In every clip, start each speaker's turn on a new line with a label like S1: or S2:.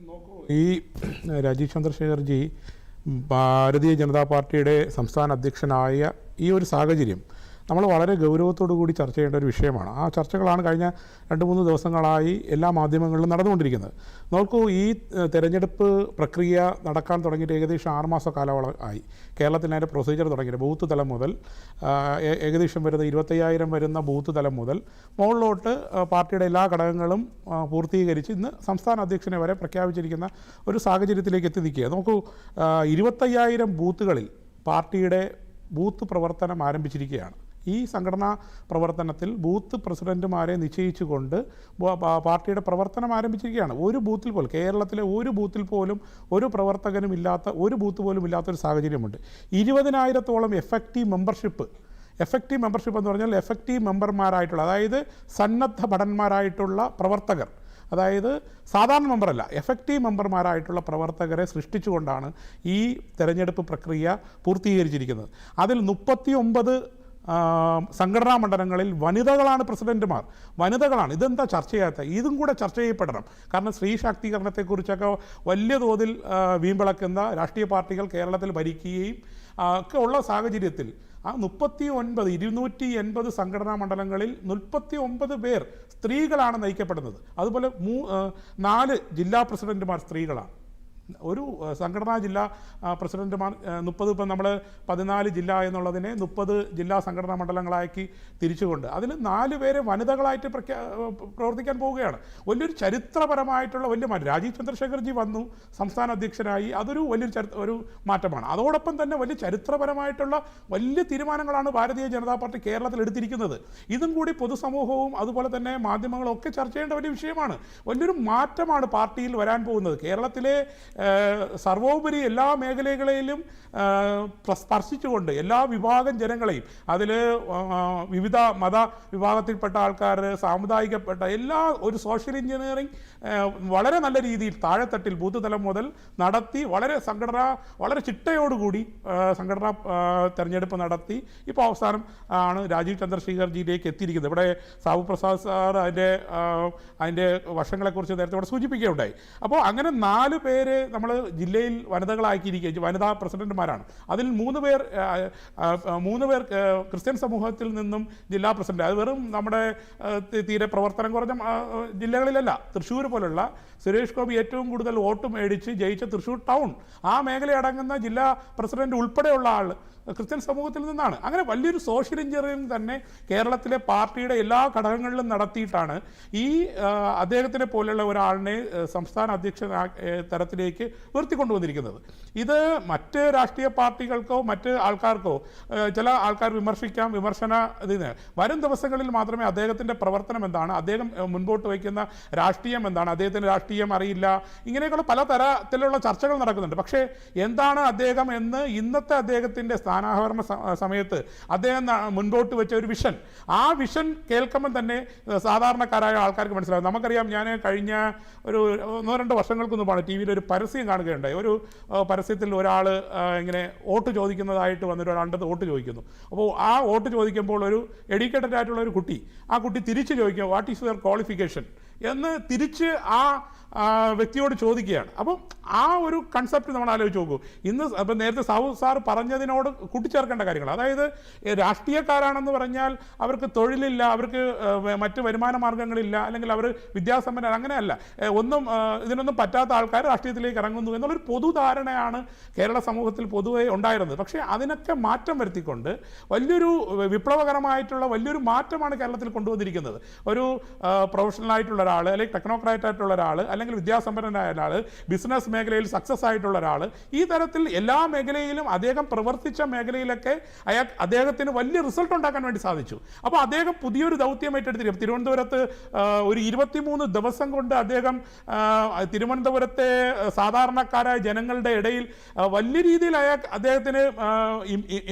S1: നോക്കൂ, ഈ രാജീവ് ചന്ദ്രശേഖർജി ഭാരതീയ ജനതാ പാർട്ടിയുടെ സംസ്ഥാന അധ്യക്ഷനായ ഈ ഒരു സാഹചര്യം നമ്മൾ വളരെ ഗൗരവത്തോടു കൂടി ചർച്ച ചെയ്യേണ്ട ഒരു വിഷയമാണ്. ആ ചർച്ചകളാണ് കഴിഞ്ഞ 2-3 ദിവസങ്ങളായി എല്ലാ മാധ്യമങ്ങളിലും നടന്നുകൊണ്ടിരിക്കുന്നത്. നോക്കൂ, ഈ തെരഞ്ഞെടുപ്പ് പ്രക്രിയ നടക്കാൻ തുടങ്ങിയിട്ട് ഏകദേശം 6 മാസ കാലയളവ് ആയി. കേരളത്തിൽ അതിൻ്റെ പ്രൊസീജിയർ തുടങ്ങിയിട്ട് ബൂത്ത് തലം മുതൽ ഏകദേശം വരുന്ന 25,000 വരുന്ന ബൂത്ത് തലം മുതൽ മുകളിലോട്ട് പാർട്ടിയുടെ എല്ലാ ഘടകങ്ങളും പൂർത്തീകരിച്ച് ഇന്ന് സംസ്ഥാന അധ്യക്ഷനെ വരെ പ്രഖ്യാപിച്ചിരിക്കുന്ന ഒരു സാഹചര്യത്തിലേക്ക് എത്തി നിൽക്കുക. നോക്കൂ, 25,000 ബൂത്തുകളിൽ പാർട്ടിയുടെ ബൂത്ത് പ്രവർത്തനം ആരംഭിച്ചിരിക്കുകയാണ്. ഈ സംഘടനാ പ്രവർത്തനത്തിൽ ബൂത്ത് പ്രസിഡന്റുമാരെ നിശ്ചയിച്ചുകൊണ്ട് പാർട്ടിയുടെ പ്രവർത്തനം ആരംഭിച്ചിരിക്കുകയാണ്. ഒരു ബൂത്തിൽ പോലും, കേരളത്തിലെ ഒരു ബൂത്തിൽ പോലും ഒരു പ്രവർത്തകനും ഇല്ലാത്ത, ഒരു ബൂത്ത് പോലും ഇല്ലാത്തൊരു സാഹചര്യമുണ്ട്. 20,000-ഓളം എഫക്റ്റീവ് മെമ്പർഷിപ്പ് എന്ന് പറഞ്ഞാൽ എഫക്റ്റീവ് മെമ്പർമാരായിട്ടുള്ള, അതായത് സന്നദ്ധ ഭടന്മാരായിട്ടുള്ള പ്രവർത്തകർ, അതായത് സാധാരണ മെമ്പറല്ല, എഫക്റ്റീവ് മെമ്പർമാരായിട്ടുള്ള പ്രവർത്തകരെ സൃഷ്ടിച്ചുകൊണ്ടാണ് ഈ തെരഞ്ഞെടുപ്പ് പ്രക്രിയ പൂർത്തീകരിച്ചിരിക്കുന്നത്. അതിൽ 39 സംഘടനാ മണ്ഡലങ്ങളിൽ വനിതകളാണ് പ്രസിഡന്റുമാർ. വനിതകളാണ്. ഇതെന്താ ചർച്ച ചെയ്യാത്ത? ഇതും കൂടെ ചർച്ച ചെയ്യപ്പെടണം. കാരണം സ്ത്രീ ശാക്തീകരണത്തെക്കുറിച്ചൊക്കെ വലിയ തോതിൽ വീമ്പിളക്കുന്ന രാഷ്ട്രീയ പാർട്ടികൾ കേരളത്തിൽ ഭരിക്കുകയും ഒക്കെ ഉള്ള സാഹചര്യത്തിൽ ആ 280 സംഘടനാ മണ്ഡലങ്ങളിൽ 39 പേർ സ്ത്രീകളാണ് നയിക്കപ്പെടുന്നത്. അതുപോലെ 4 ജില്ലാ പ്രസിഡന്റുമാർ സ്ത്രീകളാണ്. ഒരു സംഘടനാ ജില്ലാ പ്രസിഡന്റുമാർ 30, ഇപ്പം നമ്മൾ 14 ജില്ല എന്നുള്ളതിനെ 30 ജില്ലാ സംഘടനാ മണ്ഡലങ്ങളാക്കി തിരിച്ചുകൊണ്ട് അതിൽ 4 പേരെ വനിതകളായിട്ട് പ്രവർത്തിക്കാൻ പോവുകയാണ്. വലിയൊരു ചരിത്രപരമായിട്ടുള്ള വലിയ മാറ്റം. രാജീവ് ചന്ദ്രശേഖർജി വന്നു സംസ്ഥാന അധ്യക്ഷനായി. അതൊരു വലിയൊരു ഒരു മാറ്റമാണ്. അതോടൊപ്പം തന്നെ വലിയ ചരിത്രപരമായിട്ടുള്ള വലിയ തീരുമാനങ്ങളാണ് ഭാരതീയ ജനതാ പാർട്ടി കേരളത്തിൽ എടുത്തിരിക്കുന്നത്. ഇതും കൂടി പൊതുസമൂഹവും അതുപോലെ തന്നെ മാധ്യമങ്ങളും ഒക്കെ ചർച്ച ചെയ്യേണ്ട വലിയ വിഷയമാണ്. വലിയൊരു മാറ്റമാണ് പാർട്ടിയിൽ വരാൻ പോകുന്നത്. കേരളത്തിലെ സർവോപരി എല്ലാ മേഖലകളിലും സ്പർശിച്ചുകൊണ്ട് എല്ലാ വിഭാഗം ജനങ്ങളെയും, അതിൽ വിവിധ മത വിഭാഗത്തിൽപ്പെട്ട ആൾക്കാർ, സാമുദായികപ്പെട്ട എല്ലാ, ഒരു സോഷ്യൽ എഞ്ചിനീയറിംഗ് വളരെ നല്ല രീതിയിൽ താഴെത്തട്ടിൽ ബൂത്ത് തലം മുതൽ നടത്തി വളരെ ചിട്ടയോടുകൂടി സംഘടനാ തെരഞ്ഞെടുപ്പ് നടത്തി ഇപ്പോൾ അവസാനം ആണ് രാജീവ് ചന്ദ്രശേഖർജിയിലേക്ക് എത്തിയിരിക്കുന്നത്. ഇവിടെ സാബു പ്രസാദ് സാർ അതിൻ്റെ വശങ്ങളെക്കുറിച്ച് നേരത്തെ ഇവിടെ സൂചിപ്പിക്കുകയുണ്ടായി. അപ്പോൾ അങ്ങനെ 4 പേര് നമ്മൾ ജില്ലയിൽ വനിതകളാക്കിയിരിക്കുക, വനിതാ പ്രസിഡന്റുമാരാണ്. അതിൽ 3 പേർ ക്രിസ്ത്യൻ സമൂഹത്തിൽ നിന്നും ജില്ലാ പ്രസിഡന്റ്. അത് വെറും നമ്മുടെ തീരെ പ്രവർത്തനം കുറഞ്ഞ ജില്ലകളിലല്ല. തൃശ്ശൂർ പോലുള്ള സുരേഷ് ഗോപി ഏറ്റവും കൂടുതൽ വോട്ട് മേടിച്ച് ജയിച്ച തൃശ്ശൂർ ടൗൺ, ആ മേഖലയടങ്ങുന്ന ജില്ലാ പ്രസിഡന്റ് ഉൾപ്പെടെയുള്ള ആൾ ക്രിസ്ത്യൻ സമൂഹത്തിൽ നിന്നാണ്. അങ്ങനെ വലിയൊരു സോഷ്യൽ എഞ്ചിനീയറിംഗ് തന്നെ കേരളത്തിലെ പാർട്ടിയുടെ എല്ലാ ഘടകങ്ങളിലും നടത്തിയിട്ടാണ് ഈ അദ്ദേഹത്തിനെ പോലെയുള്ള ഒരാളിനെ സംസ്ഥാന അധ്യക്ഷ തരത്തിലേക്ക് ഉയർത്തിക്കൊണ്ടുവന്നിരിക്കുന്നത്. ഇത് മറ്റ് രാഷ്ട്രീയ പാർട്ടികൾക്കോ മറ്റ് ആൾക്കാർക്കോ, ചില ആൾക്കാർ വിമർശന വരും ദിവസങ്ങളിൽ മാത്രമേ അദ്ദേഹത്തിൻ്റെ പ്രവർത്തനം എന്താണ്, അദ്ദേഹം മുൻപോട്ട് വയ്ക്കുന്ന രാഷ്ട്രീയം എന്താണ്, അദ്ദേഹത്തിന് രാഷ്ട്രീയം അറിയില്ല, ഇങ്ങനെയൊക്കെയുള്ള പല തരത്തിലുള്ള ചർച്ചകൾ നടക്കുന്നുണ്ട്. പക്ഷേ എന്താണ് അദ്ദേഹം എന്ന് ഇന്നത്തെ അദ്ദേഹത്തിൻ്റെ സ്ഥാനാഹരണ സമയത്ത് അദ്ദേഹം മുൻപോട്ട് വെച്ച ഒരു വിഷൻ, ആ വിഷൻ കേൾക്കുമ്പോൾ തന്നെ സാധാരണക്കാരായ ആൾക്കാർക്ക് മനസ്സിലാകും. നമുക്കറിയാം, ഞാൻ കഴിഞ്ഞ ഒരു 1-2 വർഷങ്ങൾക്ക് മുമ്പാണ് ടി വിയിൽ ഒരു പരസ്യം കാണുകയുണ്ടായി. ഒരു പരസ്യത്തിൽ ഒരാൾ ഇങ്ങനെ വോട്ട് ചോദിക്കുന്നതായിട്ട് വന്നിട്ട് ഒരാളുടെ വോട്ട് ചോദിക്കുന്നു. അപ്പോൾ ആ വോട്ട് ചോദിക്കുമ്പോൾ ഒരു എഡ്യൂക്കേറ്റഡ് ആയിട്ടുള്ള ഒരു കുട്ടി, ആ കുട്ടി തിരിച്ച് ചോദിക്കും, വാട്ട് ഈസ് യുവർ ക്വാളിഫിക്കേഷൻ എന്ന് തിരിച്ച് ആ വ്യക്തിയോട് ചോദിക്കുകയാണ്. അപ്പം ആ ഒരു കൺസെപ്റ്റ് നമ്മൾ ആലോചിച്ച് നോക്കൂ. ഇന്ന് ഇപ്പം നേരത്തെ സാബു സാർ പറഞ്ഞതിനോട് കൂട്ടിച്ചേർക്കേണ്ട കാര്യങ്ങൾ, അതായത് രാഷ്ട്രീയക്കാരാണെന്ന് പറഞ്ഞാൽ അവർക്ക് തൊഴിലില്ല, അവർക്ക് മറ്റ് വരുമാന മാർഗ്ഗങ്ങളില്ല, അല്ലെങ്കിൽ അവർ വിദ്യാസമ്പന്നർ, അങ്ങനെയല്ല, ഇതിനൊന്നും പറ്റാത്ത ആൾക്കാർ രാഷ്ട്രീയത്തിലേക്ക് ഇറങ്ങുന്നു എന്നുള്ളൊരു പൊതുധാരണയാണ് കേരള സമൂഹത്തിൽ പൊതുവെ ഉണ്ടായിരുന്നത്. പക്ഷേ അതിനൊക്കെ മാറ്റം വരുത്തിക്കൊണ്ട് വലിയൊരു വിപ്ലവകരമായിട്ടുള്ള വലിയൊരു മാറ്റമാണ് കേരളത്തിൽ കൊണ്ടുവന്നിരിക്കുന്നത്. ഒരു പ്രൊഫഷണലായിട്ടുള്ള ഒരാൾ, അല്ലെങ്കിൽ ടെക്നോക്രാറ്റ് ആയിട്ടുള്ള ഒരാൾ, അല്ലെങ്കിൽ വിദ്യാസമ്പന്നനായ ഒരാൾ, ബിസിനസ് മേഖലയിൽ സക്സസ് ആയിട്ടുള്ള ഒരാൾ, ഈ തരത്തിൽ എല്ലാ മേഖലയിലും അദ്ദേഹം പ്രവർത്തിച്ച മേഖലയിലൊക്കെ അദ്ദേഹത്തിന് വലിയ റിസൾട്ട് ഉണ്ടാക്കാൻ വേണ്ടി സാധിച്ചു. അപ്പോൾ അദ്ദേഹം പുതിയൊരു ദൗത്യം ഏറ്റെടുത്തിരിക്കും. തിരുവനന്തപുരത്ത് ഒരു 23 ദിവസം കൊണ്ട് അദ്ദേഹം തിരുവനന്തപുരത്തെ സാധാരണക്കാരായ ജനങ്ങളുടെ ഇടയിൽ വലിയ രീതിയിൽ അദ്ദേഹത്തിന്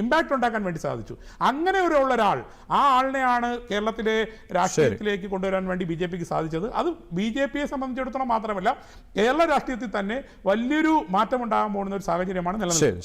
S1: ഇമ്പാക്റ്റ് ഉണ്ടാക്കാൻ വേണ്ടി സാധിച്ചു. അങ്ങനെ ഉള്ള ഒരാൾ, ആ ആളിനെയാണ് കേരളത്തിലെ രാഷ്ട്രീയത്തിലേക്ക് കൊണ്ടുവരാൻ വേണ്ടി BJPക്ക് സാധിച്ചത്. അത് BJPയെ സംബന്ധിച്ചിടത്തോളം മാത്രമല്ല, കേരള രാഷ്ട്രീയത്തിൽ തന്നെ വലിയൊരു മാറ്റമുണ്ടാകാൻ പോകുന്ന ഒരു സാഹചര്യമാണ് നിലനിൽക്കുന്നത്.